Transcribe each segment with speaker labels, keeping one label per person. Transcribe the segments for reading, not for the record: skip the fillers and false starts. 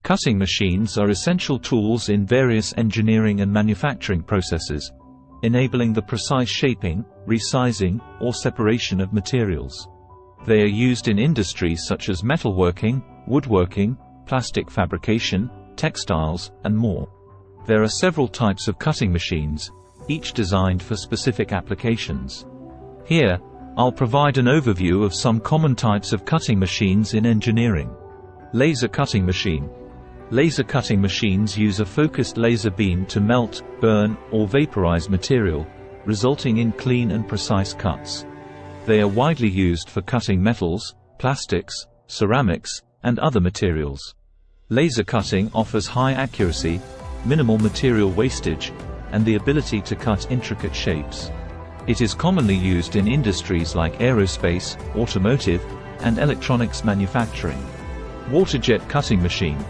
Speaker 1: Cutting machines are essential tools in various engineering and manufacturing processes, enabling the precise shaping, resizing, or separation of materials. They are used in industries such as metalworking, woodworking, plastic fabrication, textiles, and more. There are several types of cutting machines, each designed for specific applications. Here, I'll provide an overview of some common types of cutting machines in engineering. Laser cutting machine. Laser cutting machines use a focused laser beam to melt, burn, or vaporize material, resulting in clean and precise cuts. They are widely used for cutting metals, plastics, ceramics, and other materials. Laser cutting offers high accuracy, minimal material wastage, and the ability to cut intricate shapes. It is commonly used in industries like aerospace, automotive, and electronics manufacturing. Water-jet cutting machine.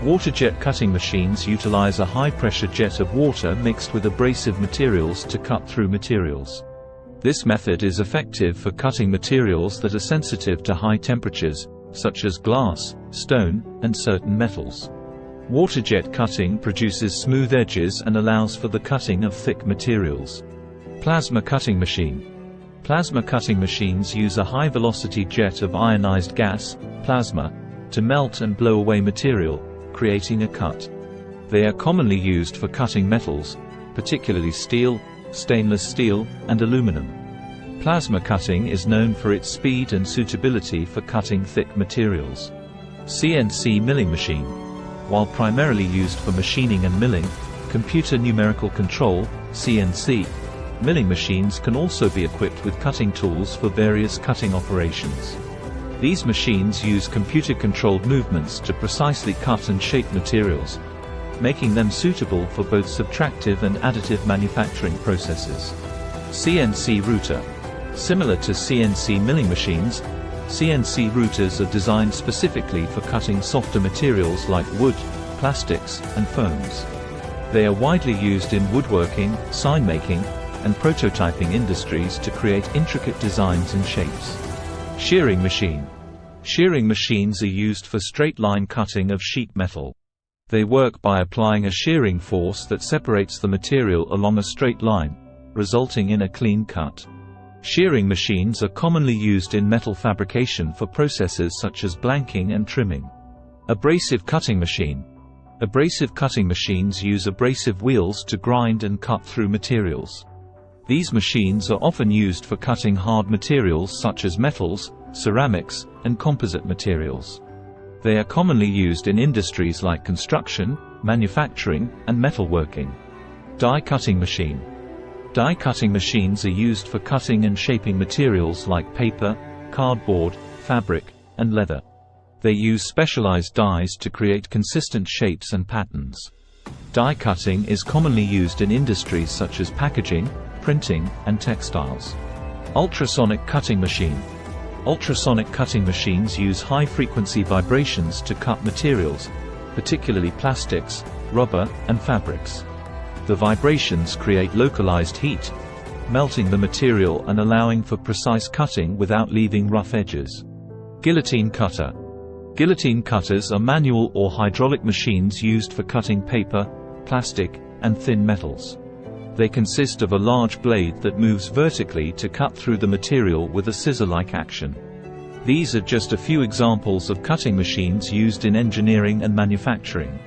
Speaker 1: Water-jet cutting machines utilize a high-pressure jet of water mixed with abrasive materials to cut through materials. This method is effective for cutting materials that are sensitive to high temperatures, such as glass, stone, and certain metals. Water-jet cutting produces smooth edges and allows for the cutting of thick materials. Plasma cutting machine. Plasma cutting machines use a high-velocity jet of ionized gas, plasma, to melt and blow away material, creating a cut. They are commonly used for cutting metals, particularly steel, stainless steel, and aluminum. Plasma cutting is known for its speed and suitability for cutting thick materials. CNC milling machine. While primarily used for machining and milling, computer numerical control (CNC) milling machines can also be equipped with cutting tools for various cutting operations. These machines use computer-controlled movements to precisely cut and shape materials, making them suitable for both subtractive and additive manufacturing processes. CNC router. Similar to CNC milling machines, CNC routers are designed specifically for cutting softer materials like wood, plastics, and foams. They are widely used in woodworking, sign-making, and prototyping industries to create intricate designs and shapes. Shearing machine. Shearing machines are used for straight-line cutting of sheet metal. They work by applying a shearing force that separates the material along a straight line, resulting in a clean cut. Shearing machines are commonly used in metal fabrication for processes such as blanking and trimming. Abrasive cutting machine. Abrasive cutting machines use abrasive wheels to grind and cut through materials. These machines are often used for cutting hard materials such as metals, ceramics, and composite materials. They are commonly used in industries like construction, manufacturing, and metalworking. Die cutting machine. Die cutting machines are used for cutting and shaping materials like paper, cardboard, fabric, and leather. They use specialized dies to create consistent shapes and patterns. Die cutting is commonly used in industries such as packaging, printing, and textiles. Ultrasonic cutting machine. Ultrasonic cutting machines use high-frequency vibrations to cut materials, particularly plastics, rubber, and fabrics. The vibrations create localized heat, melting the material and allowing for precise cutting without leaving rough edges. Guillotine cutter. Guillotine cutters are manual or hydraulic machines used for cutting paper, plastic, and thin metals. They consist of a large blade that moves vertically to cut through the material with a scissor-like action. These are just a few examples of cutting machines used in engineering and manufacturing.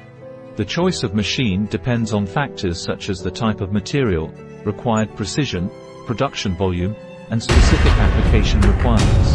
Speaker 1: The choice of machine depends on factors such as the type of material, required precision, production volume, and specific application requirements.